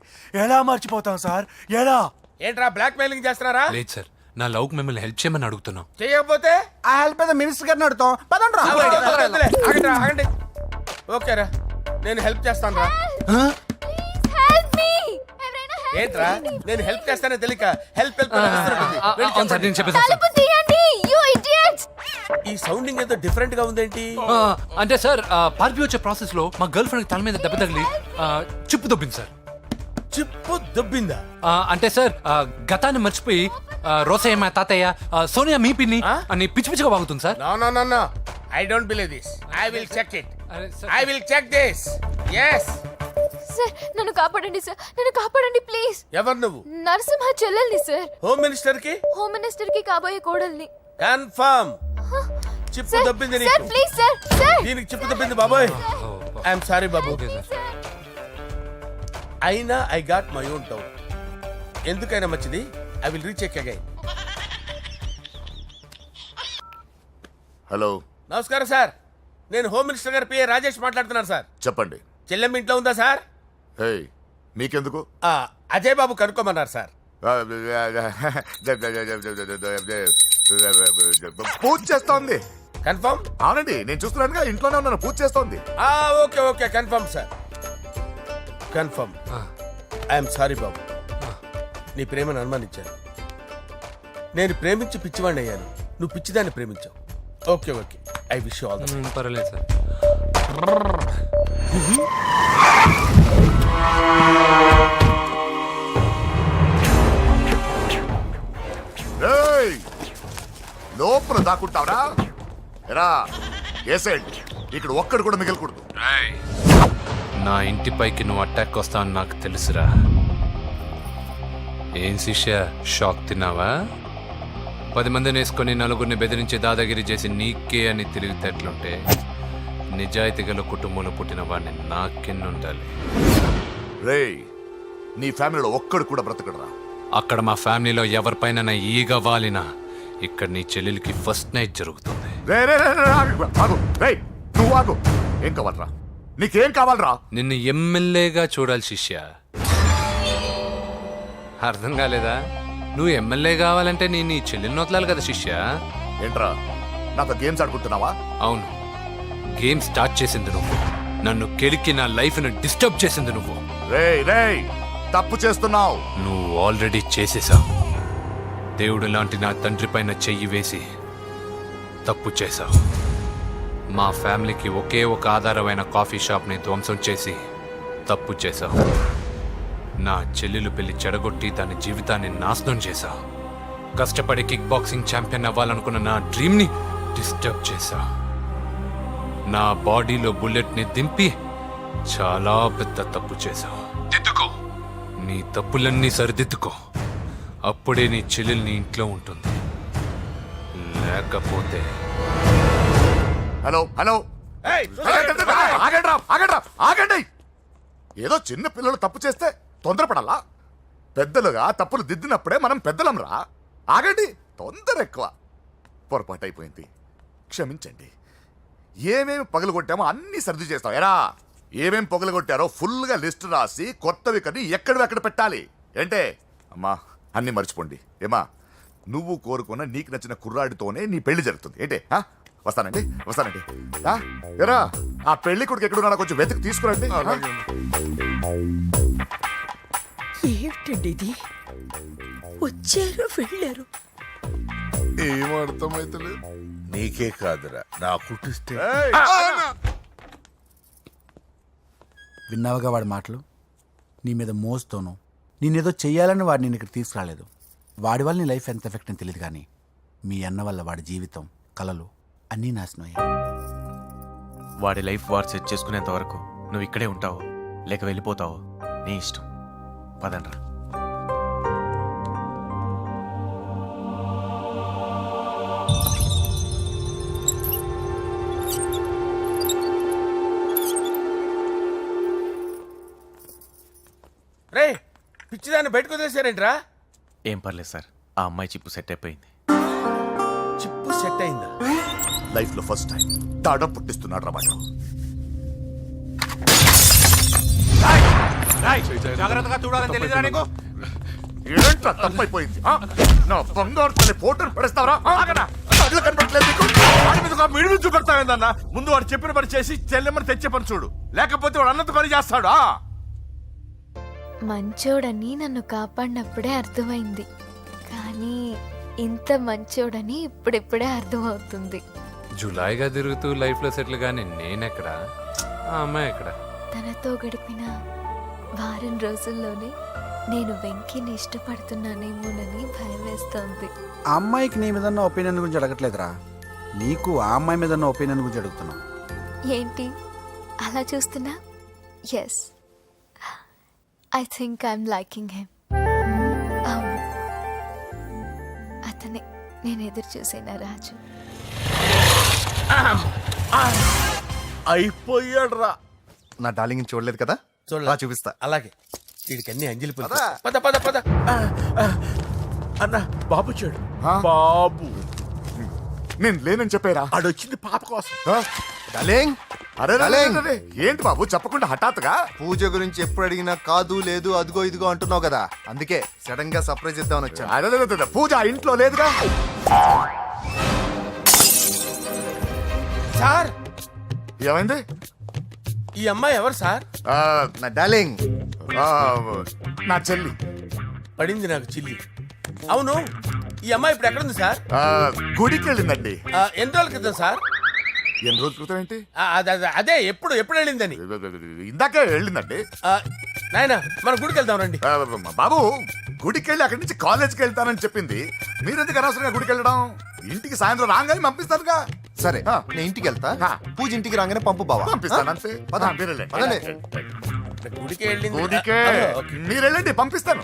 S9: ఎలా మర్చిపోతాం సార్? ఎలా?
S2: ఏంట్రా బ్లాక్ మెయిలింగ్ చేస్తున్నారా
S3: లేదు సార్ నా లవ్ కు మిమ్మల్ని హెల్ప్ చేయమని అడుగుతున్నాం.
S2: చేయకపోతే
S1: ఆ హెల్ప్ అయితే మినిస్టర్ గారిని అడుగుతాం. పదండి రా.
S2: వద్దులే, ఆగండి రా, ఆగండి ఓకేరా నేను హెల్ప్ చేస్తాను రా ఏంట్రా నేను హెల్ప్ చేస్తానే తెలియక హెల్ప్ హెల్ప్
S3: అవును సార్ నేను చెప్పేసాను సార్.
S2: ఈ సౌండింగ్ ఏదో డిఫరెంట్ గా ఉందేంటి
S3: అంటే సార్ పార్టీ వచ్చే ప్రాసెస్ లో మా గర్ల్ ఫ్రెండ్ తల మీద దెబ్బ తగిలి చిప్పు దొబ్బింది సార్.
S2: చిప్పు దొబ్బిందా
S3: అంటే సార్ గతాన్ని మర్చిపోయి రోసయ్య మా తాతయ్య సోనియా మీ పిన్ని అని పిచ్చి పిచ్చిగా వాగుతుంది sir.
S2: No I don't believe this I will check it
S3: అరే sir.
S2: I will check this yes
S10: sir నన్ను కాపాడండి సార్, నన్ను కాపాడండి ప్లీజ్.
S2: ఎవరు నువ్వు
S10: నరసింహ చెల్లెల్ని సార్,
S2: హోమ్ మినిస్టర్ కి
S10: హోమ్ మినిస్టర్ కి కాబోయే కోడల్ని.
S2: కన్ఫర్మ్ చిప్పు దొబ్బింది
S10: సార్
S2: నీకు
S10: ప్లీజ్ సార్, సార్
S2: దీనికి చిప్పు దొబ్బింది బాబోయ్ ఐఎమ్ సారీ బాబు
S3: ఓకే సార్.
S2: అయినా I got my own doubt ఎందుకైనా మంచిది I will recheck again
S12: hello,
S2: నమస్కారం సార్ నేను హోమ్ మినిస్టర్ గారి పిఏ రాజేష్ మాట్లాడుతున్నాను సార్
S12: చెప్పండి.
S2: చెల్లెమ్మ ఇంట్లో ఉందా సార్
S12: హే, మీకెందుకు?
S2: అజయ్ బాబు కనుక్కోమన్నారు సార్
S12: పూజ చేస్తోంది.
S2: కన్ఫర్మ్
S12: అవునండి, నేను చూస్తున్నానుగా, ఇంట్లోనే ఉన్నాను, పూజ చేస్తోంది.
S2: Okay okay confirm sir confirm I'm sorry బాబు నీ ప్రేమను అనుమానించాను నేను ప్రేమించి పిచ్చివాడిని అయ్యాను నువ్వు పిచ్చిదాన్ని ప్రేమించావు okay okay I wish you all the
S3: పర్వాలేదు సార్.
S12: ఏయ్, లోపల దాక్కుంటావరా? ఎరా ఏసేంటి, ఇక్కడ ఒక్కడు కూడా మిగలకూడదు.
S3: నా ఇంటి పైకి నువ్వు అటాక్ వస్తావని నాకు తెలుసురా. ఏం శిష్య షాక్ తిన్నావా? 10 మందిని వేసుకొని నలుగురిని బెదిరించి దాదాగిరి చేసి నీకే అని తిరిగితేట్లుంటే నిజాయితీ గల కుటుంబంలో పుట్టిన వాడిని నాకెన్నుండాలి.
S12: రేయ్, నీ ఫ్యామిలీలో ఒక్కడు కూడా బ్రతకడరా?
S3: అక్కడ మా ఫ్యామిలీలో ఎవరిపైన ఈగ వాలినా ఇక్కడ నీ చెల్లెలికి ఫస్ట్ నైట్ జరుగుతుంది.
S12: రే రే రే రే, ఆగు. రేయ్, నువ్వు ఆగు. ఏం కావాలరా? నీకేం కావాలరా?
S3: నిన్ను ఎమ్మెల్యేగా చూడాలి శిష్య. అర్థం కాలేదా? నువ్వు ఎమ్మెల్యే కావాలంటే నేను నీ చెల్లెల్ని వదలాలి కదా శిష్య.
S12: ఏంట్రా, నాతో గేమ్స్ ఆడుకుంటున్నావా?
S3: అవును, గేమ్ స్టార్ట్ చేసింది నువ్వు. నన్ను కెలికి నా లైఫ్ ను డిస్టర్బ్ చేసింది నువ్వు.
S12: రేయ్ రేయ్, తప్పు చేస్తున్నావు.
S3: నువ్వు ఆల్రెడీ చేసేసావు. దేవుడు లాంటి నా తండ్రి పైన చెయ్యి వేసి తప్పు చేశావు. మా ఫ్యామిలీకి ఒకే ఒక ఆధారమైన కాఫీ షాప్ని ధ్వంసం చేసి తప్పు చేశావు. నా చెల్లెలు పెళ్లి చెడగొట్టి దాని జీవితాన్ని నాశనం చేశావు. కష్టపడి కిక్ బాక్సింగ్ ఛాంపియన్ అవ్వాలనుకున్న నా డ్రీమ్ని డిస్టర్బ్ చేశావు. నా బాడీలో బుల్లెట్ని దింపి చాలా పెద్ద తప్పు చేశావు. దిద్దుకో, నీ తప్పులన్నీ సరిదిద్దుకో. అప్పుడే నీ చెల్లెలు నీ ఇంట్లో ఉంటుంది. లేకపోతే
S12: హలో హలో, ఆగండి. ఏదో చిన్న పిల్లలు తప్పు చేస్తే తొందరపడాలా? పెద్దలుగా తప్పులు దిద్దినప్పుడే మనం పెద్దలంరా. ఆగండి, తొందర ఎక్కువ. పొరపాటు అయిపోయింది, క్షమించండి. ఏమేమి పగలగొట్టామో అన్ని సర్ది చేస్తాం. ఎరా, ఏమేమి పగలగొట్టారో ఫుల్గా లిస్ట్ రాసి కొత్తవి కని ఎక్కడివి అక్కడ పెట్టాలి. ఏంటే అమ్మా, అన్ని మర్చిపోండి. ఏమా, నువ్వు కోరుకున్న నీకు నచ్చిన కుర్రాడితోనే నీ పెళ్లి జరుగుతుంది ఏంటే? వస్తానండి. ఎరా, ఆ పెళ్లి కొడుకు ఎక్కడున్నా కొంచెం వెతికి తీసుకురండి.
S5: ఏమిటండి ఇది? వచ్చారు వెళ్ళారు.
S12: ఏం అర్థమైతలేదు.
S9: నీకే కాదురా నా కుట్టిస్తే
S1: విన్నావుగా వాడి మాటలు? నీ మీద మోస్తోను నేనేదో చెయ్యాలని వాడు నేను ఇక్కడ తీసుకురాలేదు. వాడి వల్ల నీ లైఫ్ ఎంత ఎఫెక్ట్ అని తెలియదు, కానీ మీ అన్న వల్ల వాడి జీవితం, కలలు అన్నీ నాశనం అయ్యాయి.
S13: వాడి లైఫ్ వాడు సెట్ చేసుకునేంత వరకు నువ్వు ఇక్కడే ఉంటావు లేక వెళ్ళిపోతావు, నీ ఇష్టం. పదండ్రా.
S2: రే, పిచ్చిదాన్ని బయటకు వదిలేసారేంట్రా?
S13: ఏం పర్లేదు సార్, ఆ అమ్మాయి చిప్పు సెట్ అయిపోయింది.
S2: చిప్పు సెట్ అయిందా?
S12: లైఫ్ లో ఫస్ట్ టైం తాడ పుట్టిస్తున్నాడు రా.
S9: జాగ్రత్తగా చూడాలని తెలియదురా నీకు?
S12: ఏంట్రా తప్పైపోయింది? నా బంగారు తల్లి ఫోటోలు పడేస్తావరా? కళ్ళు కనపడట్లేదు నీకు?
S9: వాడి మీద ఒక మిడిమి చూపెడతావేందన్నా? ముందు వాడు చెప్పిన పని చేసి చెల్లెమ్మని తెచ్చే పని చూడు, లేకపోతే వాడు అన్నంత పని చేస్తాడు.
S10: మంచోడని నన్ను కాపాడినప్పుడే అర్థమైంది, కానీ ఇంత మంచోడని ఇప్పుడిప్పుడే అర్థమవుతుంది.
S3: జులాయిగా తిరుగుతూ లైఫ్ లో సెటిల్ గానీ నేనెక్కడ, ఆ అమ్మాయి ఎక్కడ?
S10: తనతో గడిపిన వారం రోజుల్లోనే నేను వెంకిని ఇష్టపడుతున్నానేమోనని భయం వేస్తోంది.
S1: ఆ అమ్మాయికి నీ మీద ఒపీనియన్ గురించి అడగట్లేదురా, నీకు ఆ అమ్మాయి మీద ఒపీనియన్ గురించి అడుగుతున్నావు.
S10: ఏంటి అలా చూస్తున్నా? Yes, I think I'm liking him. అవును, అతనే నేను ఎదురు చూసిన రాజు.
S9: అయిపోయాడు రా.
S7: నా డార్లింగ్ చూడలేదు కదా,
S2: చూడలే.
S7: రా చూపిస్తా.
S2: అలాగే, వీడికి అన్ని అంజలి పులుసు. పద పద పద.
S9: అన్న బాబు చెడు బాబు,
S12: నేను లేనని చెప్పారా?
S9: ఆడొచ్చింది పాప కోసం.
S7: డార్లింగ్,
S12: అరే
S7: డార్లింగ్.
S12: ఏంటి బాబు చెప్పకుండా హఠాత్తుగా?
S7: పూజ గురించి ఎప్పుడు అడిగినా కాదు లేదు అదిగో ఇదిగో అంటున్నావు కదా, అందుకే సడన్ గా సర్ప్రైజ్ ఇద్దామని వచ్చాను.
S12: అరే పూజ ఆ ఇంట్లో లేదుగా.
S2: సార్,
S12: ఏమైంది?
S2: ఈ అమ్మాయి ఎవరు సార్?
S7: నా డార్లింగ్,
S12: నా చెల్లి.
S2: పడింది నాకు చిల్లి. అవును, ఈ అమ్మాయి ఇప్పుడు ఎక్కడుంది సార్?
S12: గుడికి వెళ్ళిందండి.
S2: ఎన్ని రోజుల క్రితం సార్?
S12: ఎన్ని రోజుల క్రితం ఏంటి?
S2: అదే ఎప్పుడు వెళ్ళిందని.
S12: ఇందాకే వెళ్ళిందండి.
S2: నాయనా, మన గుడికి వెళ్దాం రండి.
S12: బాబు, గుడికి వెళ్ళి అక్కడి నుంచి కాలేజ్కి వెళ్తానని చెప్పింది. మీరెందుకు అనవసరంగా గుడికి వెళ్ళడం? ఇంటికి సాయంత్రం రాగానే పంపిస్తానుగా.
S7: సరే నేను ఇంటికి వెళ్తా, పూజ ఇంటికి రాగానే పంపు బావా.
S12: పంపిస్తాను అంతే.
S7: పదండి.
S2: గుడికి వెళ్ళింది.
S12: గుడికే మీరు వెళ్ళండి, పంపిస్తాను.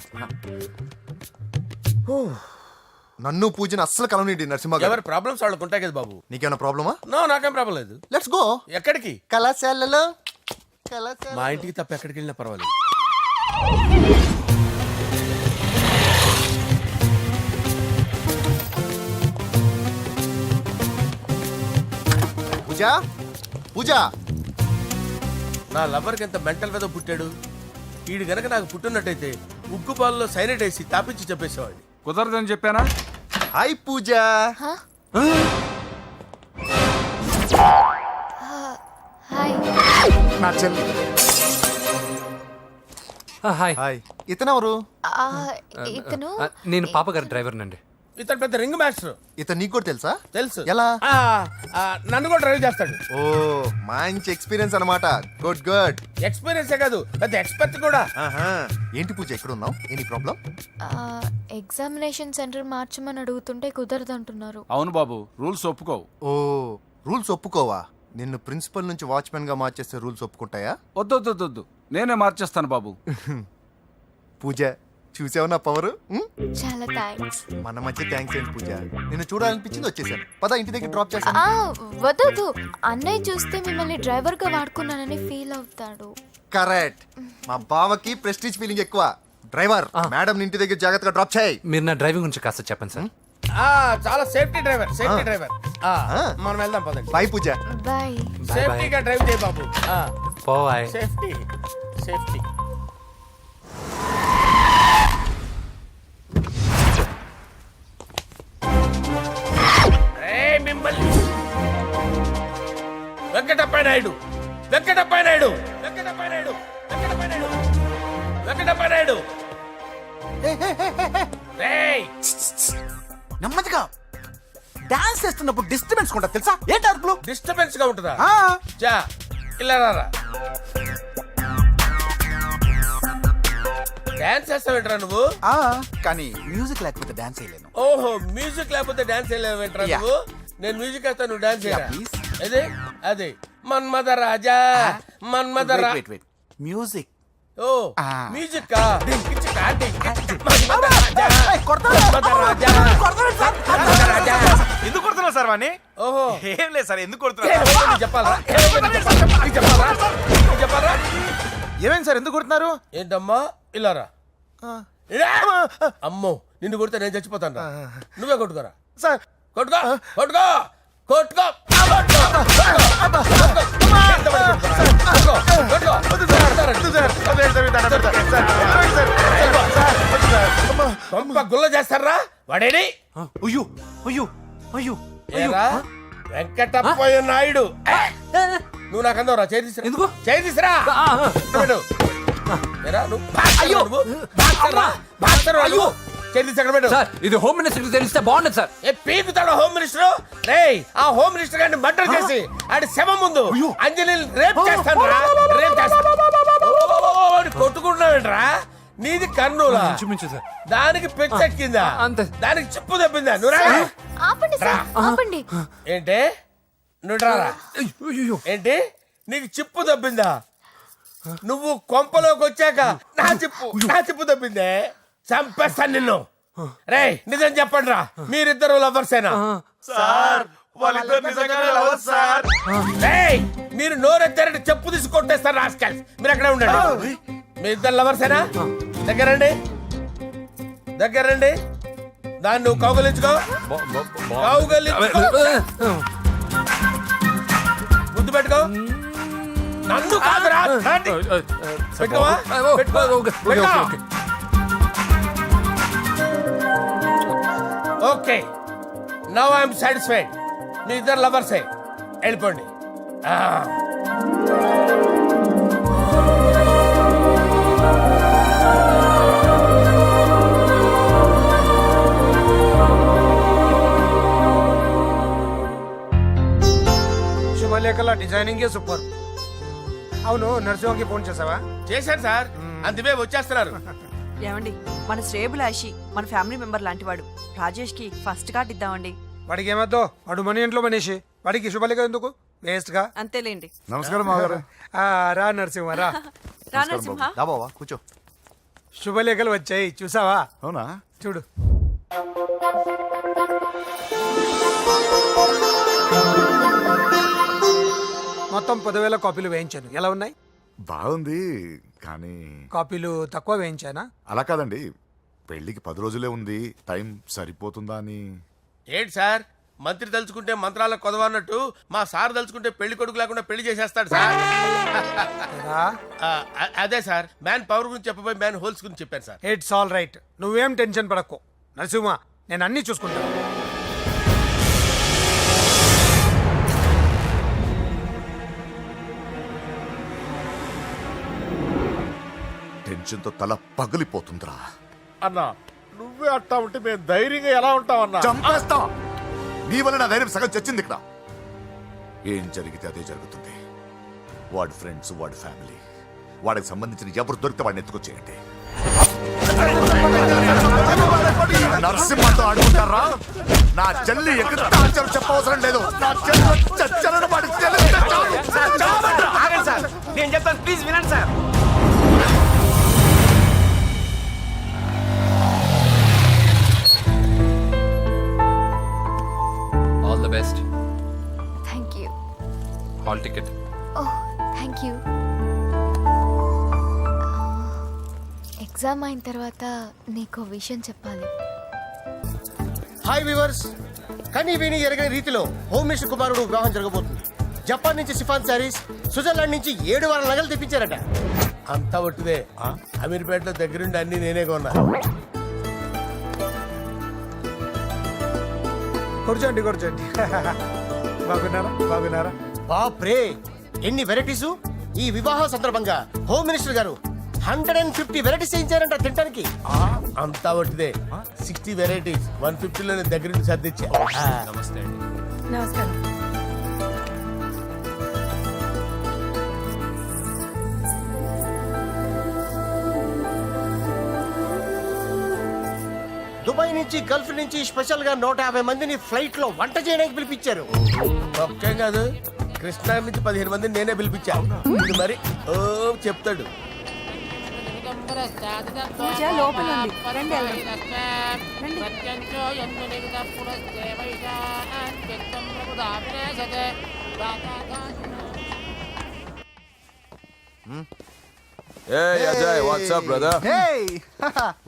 S7: నన్ను పూజను అస్సలు కలవనండి నరసింహ గారు.
S2: ఎవరి ప్రాబ్లమ్స్ వాళ్ళకు ఉంటాయి కదా బాబు.
S7: నీకేమైనా ప్రాబ్లమా?
S2: నో, నాకేం ప్రాబ్లం లేదు.
S7: Let's go.
S2: ఎక్కడికి?
S7: కళాశాలలో.
S2: మా ఇంటికి తప్ప ఎక్కడికి వెళ్ళినా పర్వాలేదు.
S7: పూజ, పూజ.
S2: నా లవర్కి ఎంత మెంటల్ మీద పుట్టాడు. వీడు గనక నాకు పుట్టినట్టయితే ఉగ్గు పాలలో సైనట్ వేసి తాపించి చెప్పేసేవాడిని.
S9: కుదరదని చెప్పానా?
S7: హాయ్ పూజ.
S10: హాయ్.
S12: నా చెల్లి.
S3: హాయ్.
S7: హాయ్. ఇతనెవరు?
S10: ఇతను
S3: నేను పాపగారి డ్రైవర్ నండి.
S2: ఇతను పెద్ద రింగ్ మాస్టర్.
S7: ఇతను నీకు కూడా తెలుసా?
S2: తెలుసు.
S7: ఎలా?
S2: నన్ను కూడా డ్రైవ్ చేస్తాడు.
S7: ఓ, మంచి ఎక్స్పీరియన్స్ అన్నమాట. Good good.
S2: ఎక్స్పీరియన్సే కాదు, పెద్ద ఎక్స్పర్ట్ కూడా.
S7: ఏంటి పూజ ఎక్కడ ఉన్నావు? Any problem?
S10: ఎగ్జామినేషన్ సెంటర్ మార్చమని అడుగుతుంటే కుదరదంటున్నారు.
S9: అవును బాబు, రూల్స్ ఒప్పుకోవు.
S7: ఓ, రూల్స్ ఒప్పుకోవా? నిన్ను ప్రిన్సిపల్ నుంచి వాచ్మెన్ గా మార్చేస్తే రూల్స్ ఒప్పుకుంటాయా?
S9: వద్దు, నేనే మార్చేస్తాను బాబు.
S7: పూజ, చూసావు నా పవర్?
S10: చాలా థ్యాంక్స్.
S7: మన మధ్య థ్యాంక్స్ ఏంటి పూజ, నిన్ను చూడాలనిపించింది వచ్చేసాను. పద ఇంటి దగ్గర డ్రాప్ చేస్తాను.
S10: వద్దు, అన్నయ్య చూస్తే మిమ్మల్ని డ్రైవర్ గా వాడుకున్నానని ఫీల్ అవుతాడు.
S7: కరెక్ట్. మా బావకి ప్రెస్టీజ్ ఫీలింగ్ ఎక్కువ. డ్రైవర్, మేడం ఇంటి దగ్గర జాగ్రత్తగా డ్రాప్ చేయి.
S3: మీరు నా డ్రైవింగ్ గురించి కాస్త చెప్పండి సార్.
S2: చాలా సేఫ్టీ డ్రైవర్. మనం వెళ్దాం పదండి.
S7: బాయ్ పూజ.
S10: బాయ్.
S2: సేఫ్టీగా డ్రైవ్ చేయి బాబు.
S3: పోవాయ్.
S2: సేఫ్టీ. నాయుడు వెంకటప్ప నాయుడు వెంకటప్ప నాయుడు వెంకటప్ప నాయుడు వెంకటప్ప నాయుడు. రేయ్
S1: నెమ్మదిగా డాన్స్ చేస్తున్నప్పుడు డిస్టర్బెన్స్ కొంటా తెలుసా? ఏంటి అరుపులు?
S2: డిస్టర్బెన్స్ గా ఉంటుందా?
S1: ఆ,
S2: చా ఇలా రారా. డాన్స్ చేస్తావేంట్రా నువ్వు?
S1: ఆ, కానీ మ్యూజిక్ లేకపోతే డాన్స్ చేయలేను.
S2: ఓహో మ్యూజిక్ లేకపోతే డాన్స్ వేయలేవేంట్రా
S1: Yeah.
S2: నువ్వు? నేను మ్యూజిక్ వేస్తా, నువ్వు డాన్స్ చేయరా?
S1: Yeah, please.
S2: అదే అదే మన్మద రాజా మన్మద రా.
S1: మ్యూజిక్
S2: ఓ
S1: Ah.
S2: మ్యూజిక్ కా డింకిచికా డింకిచికా. మన్మద రాజా మన్మద రాజా మన్మద రాజా.
S9: ఎందుకు కొడుతున్నారు సార్ వాణ్ణి?
S2: ఓహో
S9: ఏం లేదు సార్, ఎందుకు
S2: ఏ,
S9: కొడుతున్నారు?
S2: నీకు చెప్పాలా? నీకు చెప్పాలా? నీకు చెప్పాలా?
S9: ఏమైంది సార్, ఎందుకు కొడుతున్నారు?
S2: ఏంటమ్మా ఇలా రా. ఇలా. అమ్మో నిన్ను కొడితే నేను చచ్చిపోతాను రా. నువ్వే కొట్టుకోరా.
S9: సార్
S2: కొట్టుకో కొట్టుకో కొట్టుకో గుల్ల చేస్తారా వాడేడి?
S9: అయ్యో అయ్యో అయ్యో
S2: ఏరా వెంకటప్పయ్య నాయుడు. నువ్వు నాకు అందవరా చేతిసిరా. ఎందుకు చేతిసిరా?
S3: ఇది హోమ్ మినిస్టర్ తెలిస్తే బాగుండదు సార్.
S2: పీకుతాడు home minister. రేయ్ ఆ హోమ్ మినిస్టర్ గారిని మర్డర్ చేసి ఆడి శవం ముందు అంజలి రేప్ చేస్తాను రా. రేప్ చేస్తాను. కొట్టుకుంటున్నావేంట్రా? నీది కర్నూలా? దానికి పెచ్చెక్కిందా?
S3: అంతే.
S2: దానికి చిప్పు తప్పిందా? నువ్వు రా.
S10: ఆపండి సార్, ఆపండి.
S2: ఏంటి నువ్వు రారా? ఏంటి నీకు చిప్పు తప్పిందా? నువ్వు కొంపలోకి వచ్చాక నా చిప్పు తప్పిందే. చంపేస్తాను నిన్ను. రేయ్ నిజం చెప్పండి రా, మీరిద్దరు లవర్సేనా?
S9: సార్ వాళ్ళిద్దరు నిజంగానే లవర్స్ సార్.
S2: రేయ్ మీరు నోరెత్తారంటే చెప్పు తీసి కొట్టేస్తారు రాస్కల్స్. మీరు అక్కడే ఉండండి. మీ ఇద్దరు లవర్సేనా? దగ్గరండి దగ్గరండి. దాన్ని నువ్వు కౌగలించుకో. ముద్దు పెట్టుకో. నన్ను కాదురా. పెట్టుకోవా? Okay now I'm satisfied. మీ ఇద్దరు లవర్సే, వెళ్ళిపోండి.
S11: శుభలేఖల డిజైనింగ్ సూపర్. అవును నరసింహకి ఫోన్ చేసావా?
S2: చేశాను సార్, అందుకే వచ్చేస్తున్నారు.
S5: ఏమండి మన శ్రేయబులాషి మన ఫ్యామిలీ మెంబర్ లాంటి వాడు రాజేష్ కి ఫస్ట్ కార్డ్ ఇద్దామండి.
S11: వాడికి ఏమద్దో, వాడు మన ఇంట్లో మనిషి, వాడికి శుభలేఖ ఎందుకు వేస్ట్ గా.
S5: అంతేలేండి.
S12: నమస్కారం మామగారు.
S11: రా నరసింహ రా.
S5: రా నరసింహ.
S7: దా బావా కూర్చో.
S11: శుభలేఖలు వచ్చాయి చూసావా?
S12: అవునా?
S11: చూడు. మొత్తం 10,000 కాపీలు వేయించాను. ఎలా ఉన్నాయి?
S12: బాగుంది కానీ
S11: కాపీలు తక్కువ వేయించానా?
S12: అలా కాదండి, పెళ్లికి 10 రోజులే ఉంది, టైం సరిపోతుందా అని.
S2: ఏంటి సార్ మంత్రి తలుచుకుంటే మంత్రాలకు కొదవన్నట్టు మా సార్ తలుచుకుంటే పెళ్లి కొడుకు లేకుండా పెళ్లి చేసేస్తాడు సార్. అదే సార్ మ్యాన్ పవర్ గురించి చెప్పబోయి మ్యాన్ హోల్స్ గురించి చెప్పాను సార్.
S11: ఇట్స్ ఆల్ రైట్, నువ్వేం టెన్షన్ పడకు నరసింహ, నేను అన్ని చూసుకుంటాను.
S12: టెన్షన్తో తల పగిలిపోతుందిరా.
S2: అన్నా నువ్వే అట్టా ఉంటే మేము ధైర్యంగా ఎలా ఉంటాం అన్నా?
S12: చంపేస్తా. నీ వల్ల నా ధైర్యం సగం చచ్చింది ఇక్కడ. ఏం జరిగితే అదే జరుగుతుంది. వాడి ఫ్రెండ్స్, వాడి ఫ్యామిలీ, వాడికి సంబంధించిన ఎవరు దొరికితే వాడిని ఎత్తుకొచ్చేయండి. నరసింహతో ఆడుకుంటారా? నా చెల్లి ఎక్కడ చెప్పవసరం లేదు. నా చెల్లి చచ్చలను వాడి
S9: నేను చెప్తాను, ప్లీజ్ వినండి sir.
S3: All the best.
S10: Thank you.
S3: Hall ticket.
S10: Oh thank you. Exam అయిన తర్వాత నీకు విషయం చెప్పాలి.
S6: హాయ్ వ్యూవర్స్, కానీ విని ఎరగని రీతిలో హోమ్ మినిస్టర్ కుమారుడు వివాహం జరగబోతుంది. జపాన్ నుంచి సిఫాన్ శారీస్, స్విట్జర్లాండ్ నుంచి 7 వారాల నగలు తెప్పించారట.
S2: అంతా ఒట్టిదే. అమీర్పేటలో దగ్గరుండి అన్ని నేనే కొన్నా.
S11: కూర్చోండి కూర్చోండి. బాగున్నారా? బాగున్నారా?
S6: బాప్రే, ఎన్ని వెరైటీసు! ఈ వివాహ సందర్భంగా హోమ్ మినిస్టర్ గారు 150 వెరైటీస్ చేయించారంట తినడానికి.
S2: అంతా ఒకటిదే. 60 వెరైటీస్ 150లో నేను దగ్గర నుంచి సర్దిచ్చా. నమస్తే అండి.
S5: నమస్కారం.
S6: దుబాయ్ నుంచి గల్ఫ్ నుంచి స్పెషల్ గా 150 మందిని ఫ్లైట్ లో వంట చేయడానికి పిలిపించారు.
S2: ఒక్కేం కాదు, కృష్ణా నుంచి 15 మందిని నేనే పిలిపించా. ఇది మరి ఓ చెప్తాడు.
S5: పూజ లోపల ఉంది. రండి వెళ్దాం.
S14: Hey Ajay, what's up, brother?
S7: Hey,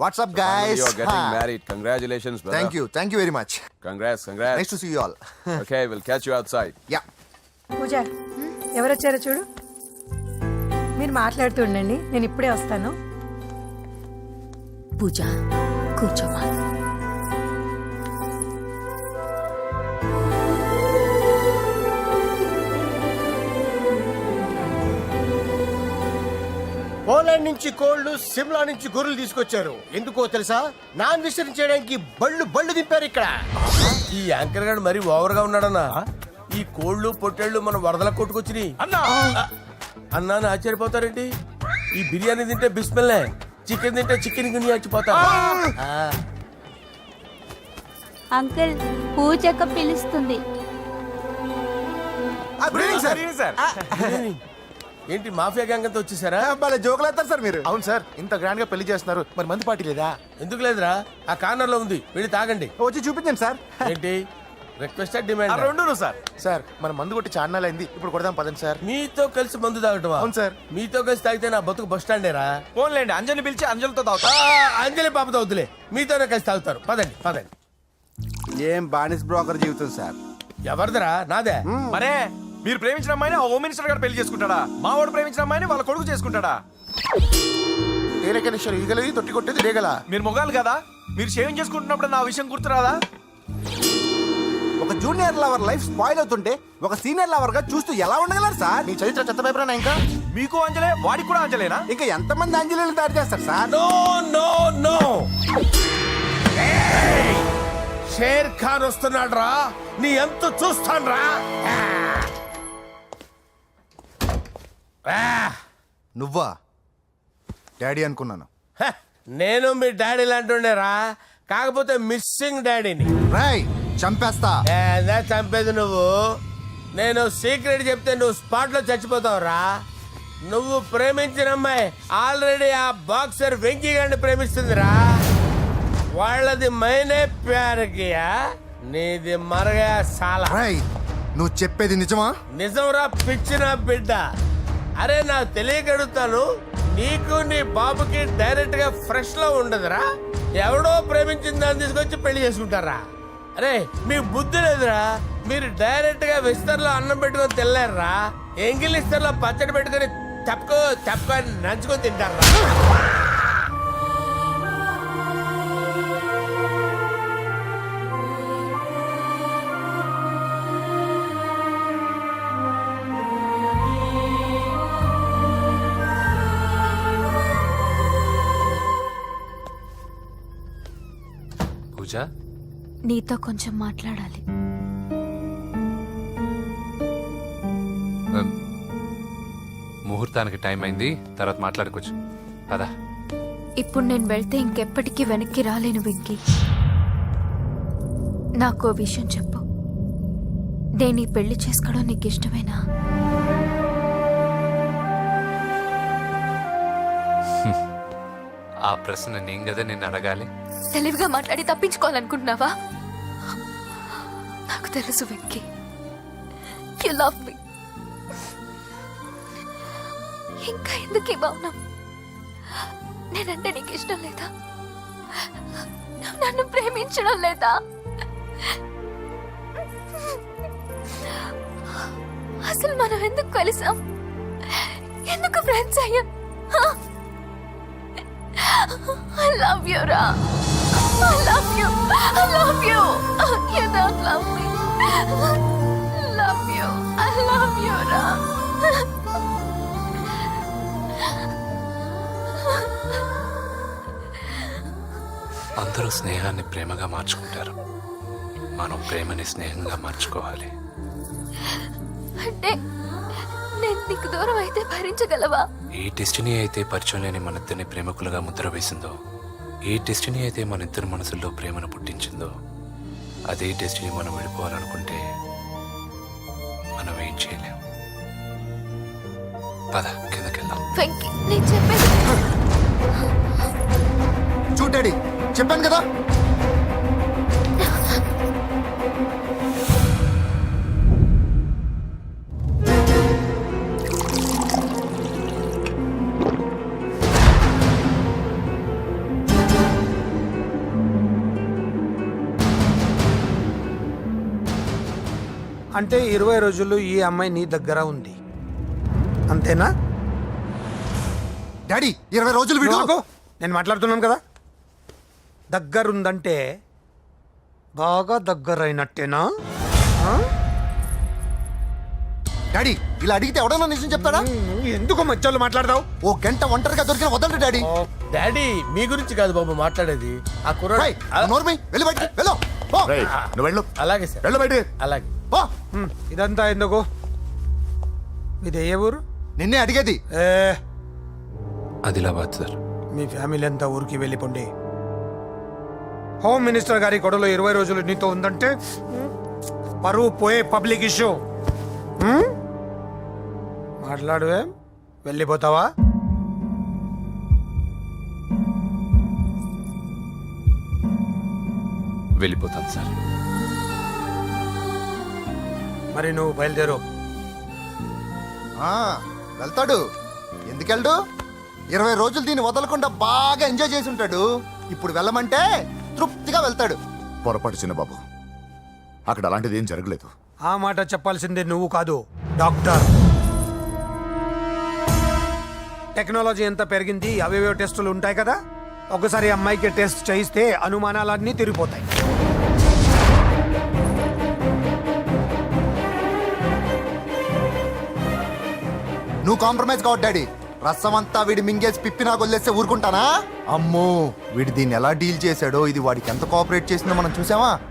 S7: what's up, guys?
S14: You're getting married. Congratulations, brother.
S7: Thank you very much.
S14: Congrats.
S7: Nice to see you all.
S14: Okay, we'll catch you outside.
S7: Yeah.
S5: పూజ ఎవరొచ్చారో చూడు.
S15: మీరు మాట్లాడుతూ ఉండండి, నేను ఇప్పుడే వస్తాను.
S10: పూజ కూర్చోమా.
S6: పోలాండ్ నుంచి కోళ్లు, సిమ్లా నుంచి గొర్రెలు తీసుకొచ్చారు. ఎందుకో తెలుసా? నాన్ వెజిటేరియన్ చేయడానికి బళ్ళు దింపారు ఇక్కడ.
S2: ఈ యాంకర్ గారు మరి ఓవర్ గా ఉన్నాడన్నా. ఈ కోళ్లు పొట్టేళ్లు మన వరదల కొట్టుకొచ్చినాయి అన్నా అని ఆశ్చర్యపోతారేంటి? ఈ బిర్యానీ తింటే బిస్మిల్లే, చికెన్ తింటే చికెన్ గిని చచ్చిపోతా.
S8: అంకుల్ పూజక పిలుస్తుంది.
S2: ఏంటి మాఫియా గ్యాంగ్ అంతా వచ్చేసారా?
S1: జోకులు వేస్తారు సార్ మీరు. అవును సార్, ఇంత గ్రాండ్ గా పెళ్లి చేస్తున్నారు, మరి మందు పార్టీ లేదా?
S2: ఎందుకు లేదురా, ఆ కార్నర్ లో ఉంది, వెళ్ళి తాగండి.
S1: వచ్చి చూపించండి సార్.
S2: ఏంటి రిక్వెస్ట్ డిమాండ్?
S1: రెండు సార్. సార్ మన మందు కొట్టి చాన్నాలు అయింది, ఇప్పుడు కొడదాం పదండి సార్.
S2: మీతో కలిసి మందు తాగటమా?
S1: అవును సార్.
S2: మీతో కలిసి తాగితే నా బతుకు బస్ స్టాండేరా?
S1: ఫోన్లేండి, అంజలి పిలిచి అంజలితో తాగుతా.
S2: అంజలి పాపతో వద్దులే, మీతోనే కలిసి తాగుతారు. పదండి.
S1: ఏం బానిస్ బ్రోకర్ జీవితం సార్.
S2: ఎవరిదిరా? నాదే.
S9: మరే మీరు ప్రేమించిన అమ్మాయిని ఆ హోమ్ మినిస్టర్ గారు పెళ్లి చేసుకుంటాడా? మా వాడు ప్రేమించిన అమ్మాయిని వాళ్ళ కొడుకు చేసుకుంటాడా?
S1: ఈగలది తొట్టి కొట్టేది రేగల.
S9: మీరు మొగాలు కదా, మీరు షేవింగ్ చేసుకుంటున్నప్పుడు నా విషయం గుర్తురాదా?
S1: ఒక జూనియర్ లవర్ లైఫ్ స్పాయిల్ అవుతుంటే ఒక సీనియర్ లవర్ గా చూస్తూ ఎలా ఉండగలరు సార్? మీ చరిత్ర చెత్త పేపరేనా? ఇంకా
S9: మీకు అంజలే, వాడికి కూడా అంజలేనా?
S1: ఇంకా ఎంతమంది అంజలీలు తయారు చేస్తారు సార్?
S2: నో షేర్ ఖాన్ వస్తున్నాడు రా, నీ ఎంత చూస్తాను రా.
S7: నువ్వా? డాడీ అనుకున్నాను.
S2: నేను మీ డాడీ లాంటి రా, కాకపోతే మిస్సింగ్ డాడీని.
S7: రాయ్ చంపేస్తా.
S2: చంపేది నువ్వు. నేను సీక్రెట్ చెప్తే నువ్వు స్పాట్ లో చచ్చిపోతావు రా. నువ్వు ప్రేమించిన అమ్మాయి ఆల్రెడీ ఆ బాక్సర్ వెంకీ గారిని ప్రేమిస్తుందిరా. వాళ్ళది మైనే ప్యార్ కియా, నీది మరగా సాలా.
S7: రాయ్ నువ్వు చెప్పేది నిజమా?
S2: నిజంరా పిచ్చిన బిడ్డ. అరే నాకు తెలియగడుగుతాను, నీకు నీ బాబుకి డైరెక్ట్ గా ఫ్రెష్ లో ఉండదురా. ఎవడో ప్రేమించిన దాన్ని తీసుకొచ్చి పెళ్లి చేసుకుంటారా? అరే మీ బుద్ధి లేదురా. మీరు డైరెక్ట్ గా విస్తర్లో అన్నం పెట్టుకొని తినలేరురా. ఎంగిల్ ఇస్తర్లో పచ్చడి పెట్టుకొని తప్పుకో నంచుకొని తింటారా.
S3: పూజ,
S10: నీతో కొంచెం మాట్లాడాలి.
S3: ముహూర్తానికి టైం అయింది, తర్వాత మాట్లాడుకోవచ్చు. పదా.
S10: ఇప్పుడు నేను వెళ్తే ఇంకెప్పటికీ వెనక్కి రాలేను వెంకీ. నాకు ఓ విషయం చెప్పు, నేను ఈ పెళ్లి చేసుకోవడం నీకు ఇష్టమేనా?
S3: ఆ ప్రశ్న నేను కదా నిన్ను అడగాలి.
S10: తెలివిగా మాట్లాడి తప్పించుకోవాలనుకుంటున్నావా? నాకు తెలుసు వెంకీ, యు లవ్ మీ. ఇంకా ఎందుకు ఈ మౌనం? నేనంటే నీకు ఇష్టం లేదా? నువ్వు నన్ను ప్రేమించడం లేదా? అసలు మనం ఎందుకు కలిసాం? ఎందుకు ఫ్రెండ్స్ అయ్యాం? I love you, Ra. I love you. I love you. You don't love me. Love you. I love you, Ra.
S3: అందరూ స్నేహాన్ని ప్రేమగా మార్చుకుంటారు, మనం ప్రేమని స్నేహంగా మార్చుకోవాలి.
S10: అంటే నేను నీకు దూరం అయితే భరించగలవా?
S3: ఏ డెస్టినీ అయితే పరిచయం లేని మన ఇద్దరిని ప్రేమికులుగా ముద్ర వేసిందో, ఏ డెస్టినీ అయితే మన ఇద్దరి మనసుల్లో ప్రేమను పుట్టించిందో, అదే డెస్టినీ మనం వెళ్ళిపోవాలనుకుంటే మనం ఏం చేయలేం. పద కిందకెళ్దాం.
S10: వెంకీ, నేను చెప్పేది
S7: చూడాడి, చెప్పాను కదా.
S11: అంటే 20 రోజులు ఈ అమ్మాయి నీ దగ్గర ఉంది, అంతేనా?
S7: డాడీ 20 రోజులు
S11: నువ్వు
S7: వీడు
S11: ఆగు. నేను మాట్లాడుతున్నాను కదా. దగ్గరుందంటే బాగా దగ్గరైనట్టేనా? ఆ?
S7: డాడీ ఇలా అడిగితే ఎవడన్నా నిజం చెప్తాడా?
S11: నువ్వు ఎందుకు మధ్యలో మాట్లాడతావు?
S7: ఓ గంట ఒంటరిగా దొరికిన వదలరు డాడీ.
S2: డాడీ మీ గురించి కాదు బాబు మాట్లాడేది, ఆ కుర్రాడు.
S7: రేయ్, నోర్మై, వెళ్ళి బయటికి వెళ్ళు. పో.
S12: రేయ్, నువ్వు వెళ్ళు,
S2: అలాగే సార్,
S12: వెళ్ళు బయటికి.
S2: అలాగే.
S7: పో.
S11: ఇదంతా ఎందుకు? ఇది ఏ ఊరు?
S7: నిన్నే అడిగేది.
S11: ఏ,
S3: ఆదిలాబాద్ సార్.
S11: మీ ఫ్యామిలీ అంతా ఊరికి వెళ్ళిపోండి. హోమ్ మినిస్టర్ గారి గొడవలో 20 రోజులు నీతో ఉందంటే పరువు పోయే పబ్లిక్ ఇష్యూ. మాట్లాడువే, వెళ్ళిపోతావా?
S3: వెళ్ళిపోతాను సార్.
S11: మరి నువ్వు బయలుదేరు.
S7: ఆ, వెళ్తాడు. ఎందుకెళ్ళడు? 20 రోజులు దీన్ని వదలకుండా బాగా ఎంజాయ్ చేసి ఉంటాడు. ఇప్పుడు వెళ్ళమంటే తృప్తిగా వెళ్తాడు.
S12: పొరపాటు చిన్న బాబు, అక్కడ అలాంటిది ఏం జరగలేదు.
S11: ఆ మాట చెప్పాల్సిందే నువ్వు కాదు, డాక్టర్. టెక్నాలజీ ఎంత పెరిగింది, అవేవో టెస్టులు ఉంటాయి కదా. ఒకసారి అమ్మాయికి టెస్ట్ చేయిస్తే అనుమానాలన్నీ తిరిగిపోతాయి.
S7: నువ్వు కాంప్రమైజ్ కావద్దు డాడీ. రసం అంతా వీడి మింగేసి పిప్పి నాకు వదిలేస్తే ఊరుకుంటానా? అమ్మో, వీడు దీన్ని ఎలా డీల్ చేశాడో, ఇది వాడికి ఎంత కోఆపరేట్ చేసిందో మనం చూసావా?